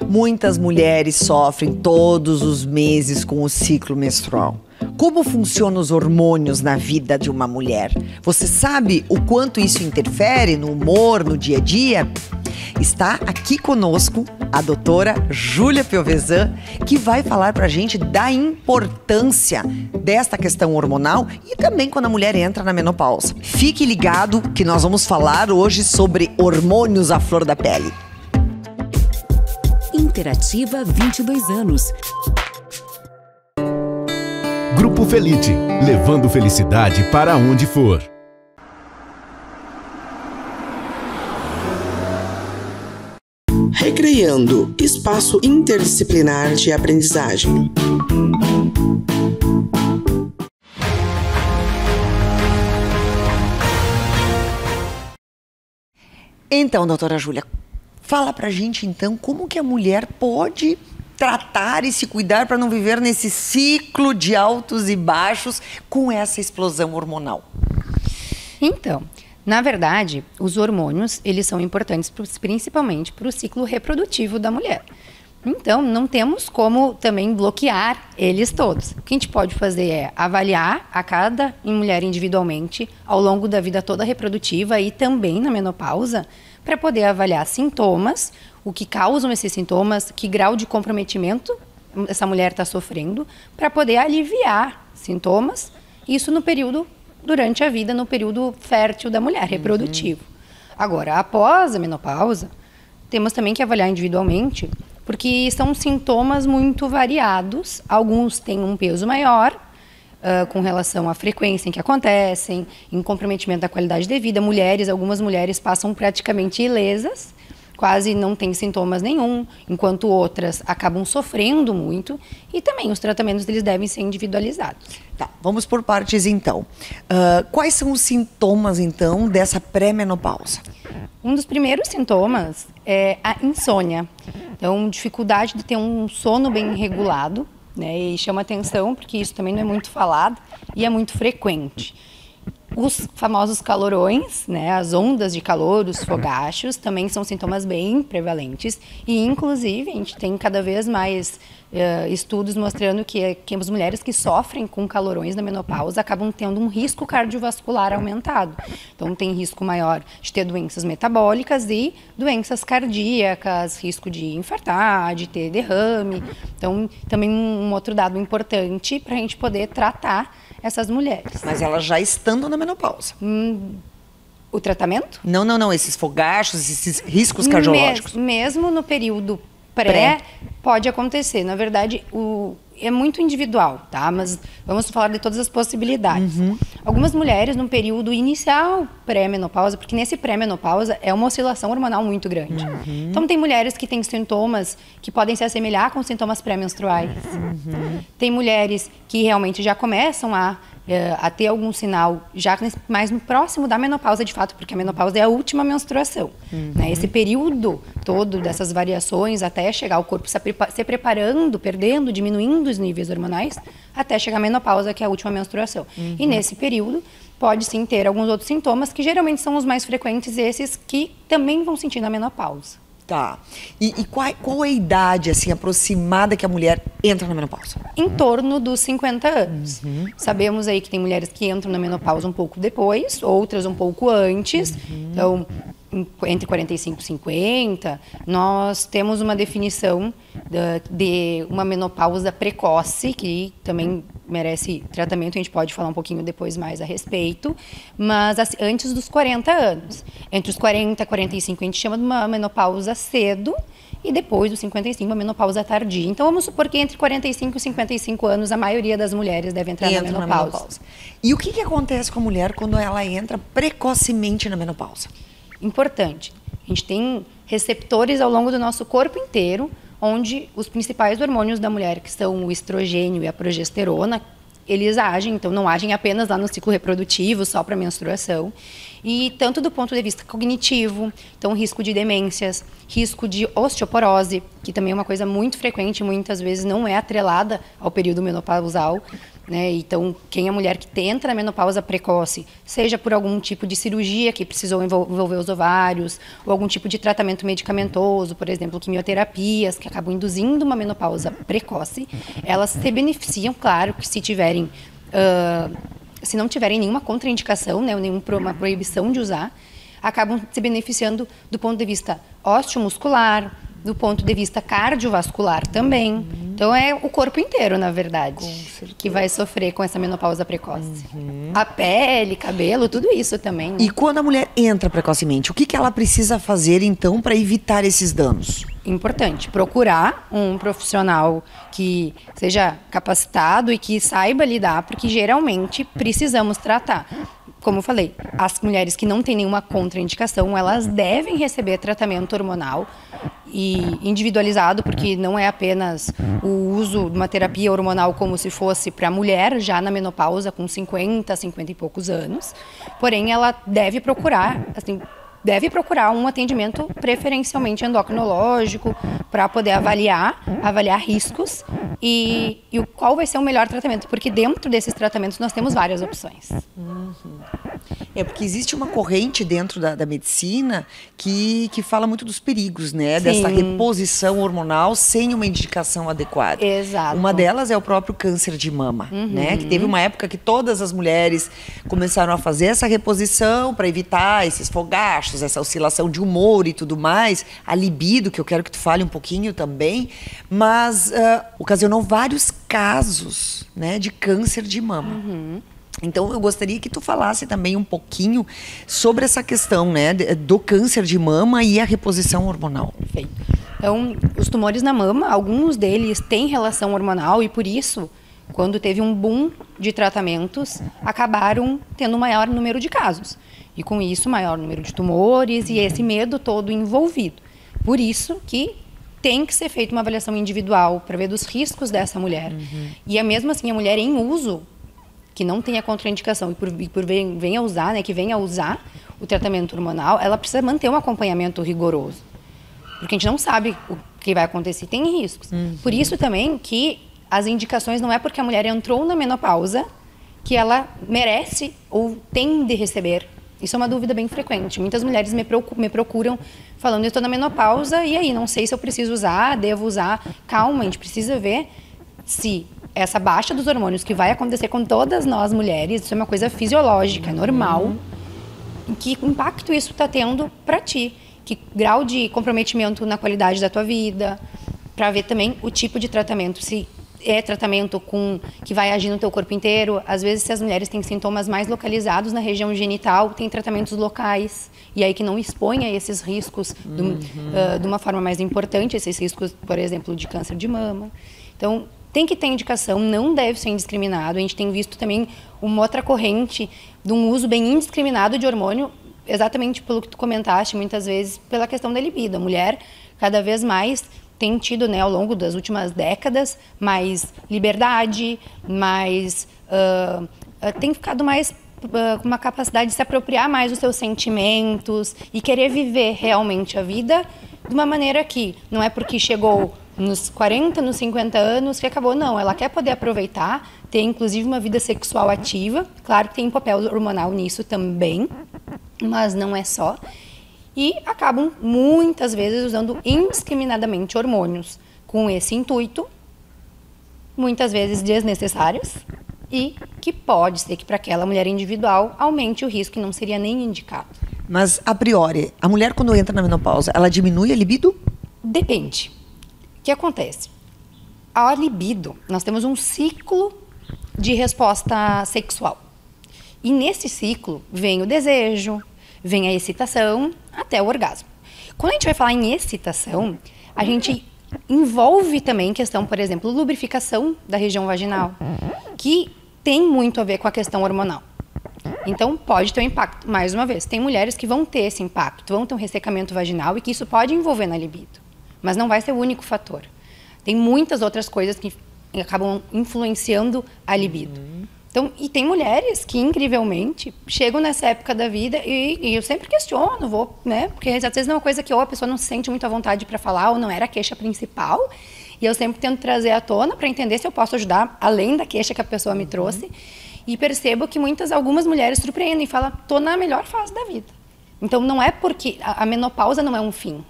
Muitas mulheres sofrem todos os meses com o ciclo menstrual. Como funcionam os hormônios na vida de uma mulher? Você sabe o quanto isso interfere no humor, no dia a dia? Está aqui conosco a doutora Júlia Piovesan, que vai falar pra gente da importância desta questão hormonal e também quando a mulher entra na menopausa. Fique ligado que nós vamos falar hoje sobre hormônios à flor da pele. Interativa 22 anos. Grupo Felite, levando felicidade para onde for. Recreando, espaço interdisciplinar de aprendizagem. Então, doutora Júlia, fala pra gente então como que a mulher pode tratar e se cuidar para não viver nesse ciclo de altos e baixos com essa explosão hormonal. Então, na verdade, os hormônios, eles são importantes principalmente para o ciclo reprodutivo da mulher. Então, não temos como também bloquear eles todos. O que a gente pode fazer é avaliar a cada mulher individualmente ao longo da vida toda reprodutiva e também na menopausa, para poder avaliar sintomas, o que causam esses sintomas, que grau de comprometimento essa mulher está sofrendo, para poder aliviar sintomas, isso no período, durante a vida, no período fértil da mulher, reprodutivo. Agora, após a menopausa, temos também que avaliar individualmente, porque são sintomas muito variados, alguns têm um peso maior, com relação à frequência em que acontecem, em comprometimento da qualidade de vida. Algumas mulheres passam praticamente ilesas, quase não têm sintomas nenhum, enquanto outras acabam sofrendo muito, e também os tratamentos deles devem ser individualizados. Tá, vamos por partes então. Quais são os sintomas então dessa pré-menopausa? Um dos primeiros sintomas é a insônia. Então, dificuldade de ter um sono bem regulado, né? E chama atenção porque isso também não é muito falado e é muito frequente. Os famosos calorões, né, as ondas de calor, os fogachos, também são sintomas bem prevalentes e, inclusive, a gente tem cada vez mais estudos mostrando que as mulheres que sofrem com calorões na menopausa acabam tendo um risco cardiovascular aumentado. Então, tem risco maior de ter doenças metabólicas e doenças cardíacas, risco de infartar, de ter derrame. Então, também um outro dado importante para a gente poder tratar essas mulheres. Mas elas já estando na menopausa. O tratamento? Não. Esses fogachos, esses riscos cardiológicos. Mesmo no período pré, pode acontecer. Na verdade, é muito individual, tá? Mas vamos falar de todas as possibilidades. Algumas mulheres, no período inicial pré-menopausa, porque nesse pré-menopausa é uma oscilação hormonal muito grande. Então, tem mulheres que têm sintomas que podem se assemelhar com sintomas pré-menstruais. Tem mulheres que realmente já começam a ter algum sinal já mais no próximo da menopausa, de fato, porque a menopausa é a última menstruação. Né? Esse período todo dessas variações até chegar o corpo se preparando, perdendo, diminuindo os níveis hormonais, até chegar a menopausa, que é a última menstruação. E nesse período pode sim ter alguns outros sintomas, que geralmente são os mais frequentes, esses que também vão sentir na menopausa. Tá. E qual é a idade, assim, aproximada que a mulher entra na menopausa? Em torno dos 50 anos. Sabemos aí que tem mulheres que entram na menopausa um pouco depois, outras um pouco antes. Então, entre 45 e 50, nós temos uma definição de uma menopausa precoce, que também merece tratamento, a gente pode falar um pouquinho depois mais a respeito, mas assim, antes dos 40 anos. Entre os 40 e 45 a gente chama de uma menopausa cedo, e depois dos 55 uma menopausa tardia. Então vamos supor que entre 45 e 55 anos a maioria das mulheres deve entrar na menopausa. E o que acontece com a mulher quando ela entra precocemente na menopausa? Importante, a gente tem receptores ao longo do nosso corpo inteiro, onde os principais hormônios da mulher, que são o estrogênio e a progesterona, eles agem, então não agem apenas lá no ciclo reprodutivo, só para a menstruação, e tanto do ponto de vista cognitivo, então risco de demências, risco de osteoporose, que também é uma coisa muito frequente, muitas vezes não é atrelada ao período menopausal, né? Então, quem é mulher que entra na menopausa precoce, seja por algum tipo de cirurgia que precisou envolver os ovários, ou algum tipo de tratamento medicamentoso, por exemplo, quimioterapias, que acabam induzindo uma menopausa precoce, elas se beneficiam, claro, que se tiverem, se não tiverem nenhuma contraindicação, né, ou nenhuma proibição de usar, acabam se beneficiando do ponto de vista osteomuscular, do ponto de vista cardiovascular também. Então, é o corpo inteiro, na verdade, que vai sofrer com essa menopausa precoce. A pele, cabelo, tudo isso também. Né? E quando a mulher entra precocemente, o que ela precisa fazer, então, para evitar esses danos? Importante, procurar um profissional que seja capacitado e que saiba lidar, porque geralmente precisamos tratar. Como eu falei, as mulheres que não têm nenhuma contraindicação, elas devem receber tratamento hormonal e individualizado, porque não é apenas o uso de uma terapia hormonal como se fosse para a mulher, já na menopausa, com 50 e poucos anos. Porém, ela deve procurar, assim, um atendimento preferencialmente endocrinológico para poder avaliar riscos e qual vai ser o melhor tratamento, porque dentro desses tratamentos nós temos várias opções. É porque existe uma corrente dentro da medicina que fala muito dos perigos, né? Sim. Dessa reposição hormonal sem uma indicação adequada. Exato. Uma delas é o próprio câncer de mama, né? Que teve uma época que todas as mulheres começaram a fazer essa reposição para evitar esses fogachos, essa oscilação de humor e tudo mais, a libido, que eu quero que tu fale um pouquinho também, mas ocasionou vários casos, né, de câncer de mama. Então, eu gostaria que tu falasse também um pouquinho sobre essa questão, né, do câncer de mama e a reposição hormonal. Perfeito. Então, os tumores na mama, alguns deles têm relação hormonal e, por isso, quando teve um boom de tratamentos, acabaram tendo um maior número de casos. E, com isso, maior número de tumores e esse medo todo envolvido. Por isso que tem que ser feita uma avaliação individual para ver dos riscos dessa mulher. E, mesmo assim, a mulher em uso, que não tenha contraindicação e venha usar, né, que venha usar o tratamento hormonal, ela precisa manter um acompanhamento rigoroso. Porque a gente não sabe o que vai acontecer, tem riscos. Por isso também que as indicações não é porque a mulher entrou na menopausa que ela merece ou tem de receber. Isso é uma dúvida bem frequente. Muitas mulheres me procuram falando, eu estou na menopausa e aí, não sei se eu preciso usar, devo usar. Calma, a gente precisa ver se essa baixa dos hormônios que vai acontecer com todas nós mulheres, isso é uma coisa fisiológica, normal, que impacto isso está tendo para ti, que grau de comprometimento na qualidade da tua vida, para ver também o tipo de tratamento, se é tratamento que vai agir no teu corpo inteiro. Às vezes, se as mulheres têm sintomas mais localizados na região genital, tem tratamentos locais, e aí que não expõe a esses riscos de uma forma mais importante, esses riscos, por exemplo, de câncer de mama. Então, tem que ter indicação, não deve ser indiscriminado. A gente tem visto também uma outra corrente de um uso bem indiscriminado de hormônio, exatamente pelo que tu comentaste, muitas vezes pela questão da libido. A mulher, cada vez mais, tem tido, né, ao longo das últimas décadas, mais liberdade, tem ficado mais com uma capacidade de se apropriar mais dos seus sentimentos e querer viver realmente a vida de uma maneira que não é porque chegou nos 40, nos 50 anos que acabou, não. Ela quer poder aproveitar, ter inclusive uma vida sexual ativa. Claro que tem um papel hormonal nisso também, mas não é só. E acabam muitas vezes usando indiscriminadamente hormônios com esse intuito, muitas vezes desnecessários, e que pode ser que para aquela mulher individual aumente o risco e não seria nem indicado. Mas, a priori, a mulher quando entra na menopausa, ela diminui a libido? Depende. O que acontece? A libido, nós temos um ciclo de resposta sexual. E nesse ciclo vem o desejo, vem a excitação, até o orgasmo. Quando a gente vai falar em excitação, a gente envolve também questão, por exemplo, lubrificação da região vaginal, que tem muito a ver com a questão hormonal. Então, pode ter um impacto. Mais uma vez, tem mulheres que vão ter esse impacto, vão ter um ressecamento vaginal e que isso pode envolver na libido. Mas não vai ser o único fator. Tem muitas outras coisas que acabam influenciando a libido. Então, e tem mulheres que, incrivelmente, chegam nessa época da vida e eu sempre questiono, né? Porque às vezes não é uma coisa que ou a pessoa não se sente muito à vontade para falar ou não era a queixa principal. E eu sempre tento trazer à tona para entender se eu posso ajudar, além da queixa que a pessoa me trouxe. E percebo que algumas mulheres surpreendem e falam, tô na melhor fase da vida. Então, não é porque a menopausa não é um fim.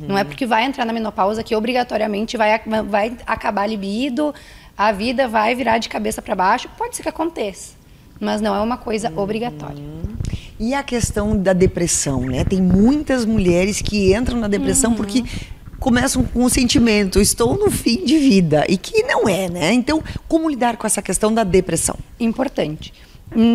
Não é porque vai entrar na menopausa que obrigatoriamente vai acabar a libido, a vida vai virar de cabeça para baixo. Pode ser que aconteça, mas não é uma coisa obrigatória. E a questão da depressão, né? Tem muitas mulheres que entram na depressão porque começam com o sentimento, estou no fim de vida, e que não é, né? Então, como lidar com essa questão da depressão? Importante.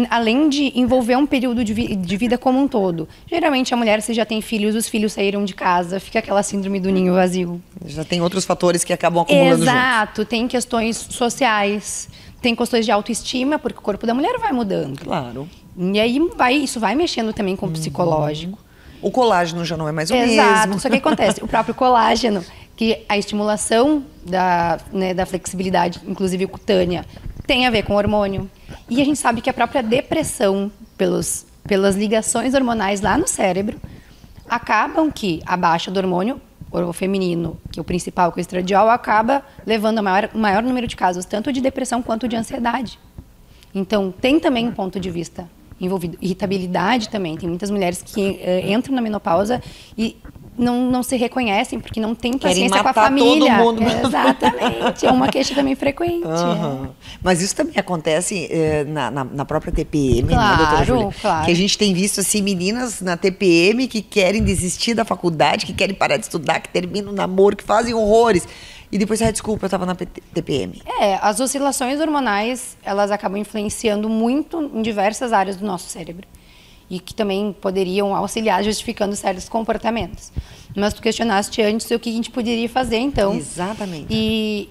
Além de envolver um período de vida como um todo. Geralmente a mulher, se já tem filhos, os filhos saíram de casa, fica aquela síndrome do ninho vazio. Já tem outros fatores que acabam acumulando Exato, juntos. Tem questões sociais, tem questões de autoestima, porque o corpo da mulher vai mudando. Claro. E aí isso vai mexendo também com o psicológico. O colágeno já não é mais o Exato, mesmo. só que acontece, o próprio colágeno, que a estimulação da flexibilidade, inclusive cutânea, tem a ver com hormônio. E a gente sabe que a própria depressão, pelas ligações hormonais lá no cérebro, acabam que a baixa do hormônio, o feminino, que é o principal, que é o estradiol, acaba levando a maior número de casos, tanto de depressão quanto de ansiedade. Então, tem também um ponto de vista envolvido. Irritabilidade também. Tem muitas mulheres que entram na menopausa e não se reconhecem porque não tem paciência com a família. Todo mundo. Exatamente. É uma queixa também frequente. Mas isso também acontece na própria TPM, claro, né, doutora Júlia? Claro. Que a gente tem visto assim, meninas na TPM que querem desistir da faculdade, que querem parar de estudar, que terminam o namoro, que fazem horrores. E depois, desculpa, eu estava na TPM. As oscilações hormonais, elas acabam influenciando muito em diversas áreas do nosso cérebro. E que também poderiam auxiliar justificando certos comportamentos. Mas tu questionaste antes o que a gente poderia fazer, então. Exatamente. E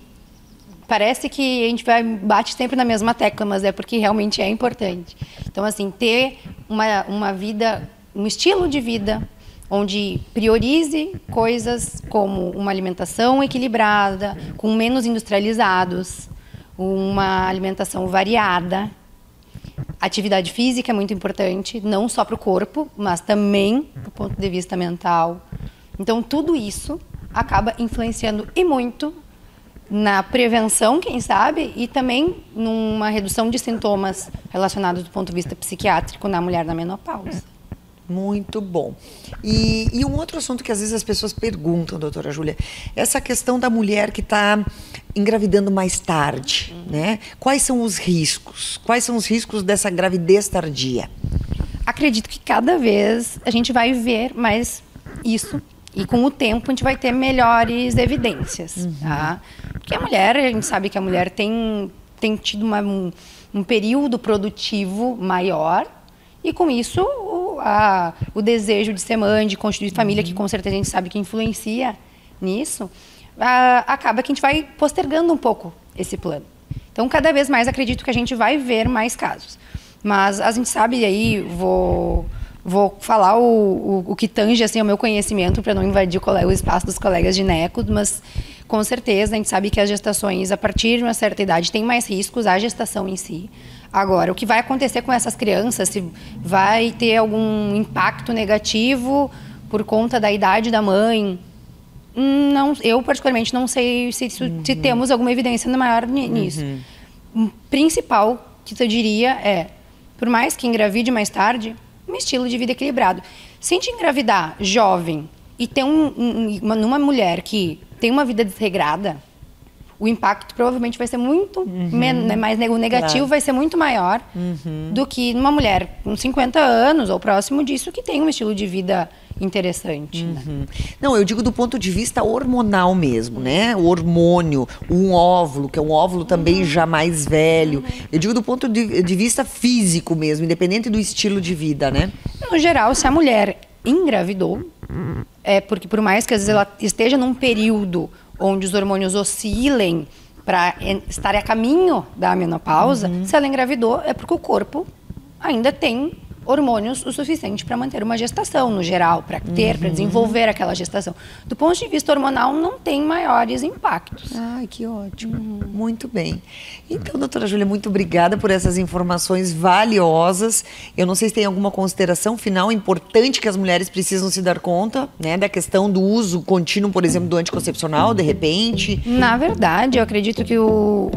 parece que a gente bate sempre na mesma tecla, mas é porque realmente é importante. Então, assim, ter uma vida, um estilo de vida onde priorize coisas como uma alimentação equilibrada, com menos industrializados, uma alimentação variada. Atividade física é muito importante, não só para o corpo, mas também do ponto de vista mental. Então, tudo isso acaba influenciando e muito na prevenção, quem sabe, e também numa redução de sintomas relacionados do ponto de vista psiquiátrico na mulher na menopausa. Muito bom. E um outro assunto que às vezes as pessoas perguntam, doutora Júlia, essa questão da mulher que está engravidando mais tarde, né? Quais são os riscos? Quais são os riscos dessa gravidez tardia? Acredito que cada vez a gente vai ver mais isso e com o tempo a gente vai ter melhores evidências, tá? Porque a gente sabe que a mulher tem tido um período produtivo maior e com isso o desejo de ser mãe, de constituir família, que com certeza a gente sabe que influencia nisso, acaba que a gente vai postergando um pouco esse plano. Então, cada vez mais acredito que a gente vai ver mais casos. Mas a gente sabe, e aí vou falar o que tange assim, o meu conhecimento para não invadir o espaço dos colegas ginecos, mas com certeza a gente sabe que as gestações a partir de uma certa idade têm mais riscos, a gestação em si. Agora, o que vai acontecer com essas crianças, se vai ter algum impacto negativo por conta da idade da mãe, não, eu particularmente não sei se temos alguma evidência maior nisso. O principal que eu diria é, por mais que engravide mais tarde, um estilo de vida equilibrado. Se a gente engravidar jovem e ter numa mulher que tem uma vida desregrada, o impacto provavelmente vai ser muito mais negativo, claro. Vai ser muito maior do que numa mulher com 50 anos ou próximo disso que tem um estilo de vida interessante. Né? Não, eu digo do ponto de vista hormonal mesmo, né? O hormônio, um óvulo, que é um óvulo também já mais velho. Eu digo do ponto de vista físico mesmo, independente do estilo de vida, né? No geral, se a mulher engravidou, é porque por mais que às vezes ela esteja num período onde os hormônios oscilem para estar a caminho da menopausa, se ela engravidou é porque o corpo ainda tem hormônios o suficiente para manter uma gestação, no geral, para ter, para desenvolver aquela gestação. Do ponto de vista hormonal, não tem maiores impactos. Ai, que ótimo. Muito bem. Então, doutora Júlia, muito obrigada por essas informações valiosas. Eu não sei se tem alguma consideração final importante que as mulheres precisam se dar conta, né, da questão do uso contínuo, por exemplo, do anticoncepcional, de repente. Na verdade, eu acredito que o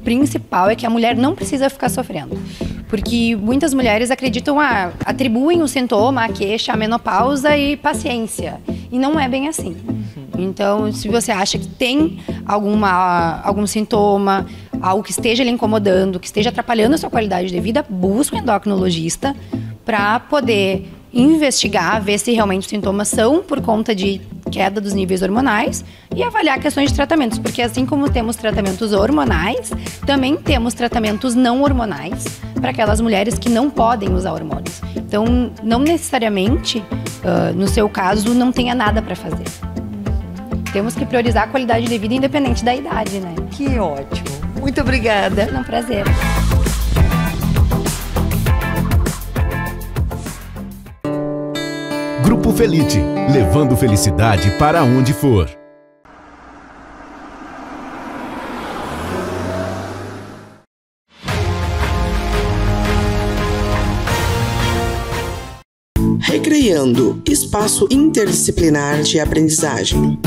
principal é que a mulher não precisa ficar sofrendo. Porque muitas mulheres acreditam, atribuem o sintoma, a queixa, a menopausa e paciência. E não é bem assim. Então, se você acha que tem algum sintoma, algo que esteja lhe incomodando, que esteja atrapalhando a sua qualidade de vida, busque um endocrinologista para poder investigar, ver se realmente os sintomas são por conta de queda dos níveis hormonais e avaliar questões de tratamentos, porque assim como temos tratamentos hormonais, também temos tratamentos não hormonais para aquelas mulheres que não podem usar hormônios. Então, não necessariamente, no seu caso, não tenha nada para fazer. Temos que priorizar a qualidade de vida independente da idade, né? Que ótimo. Muito obrigada. É um prazer. Grupo Felite, levando felicidade para onde for. Recreando, espaço interdisciplinar de aprendizagem.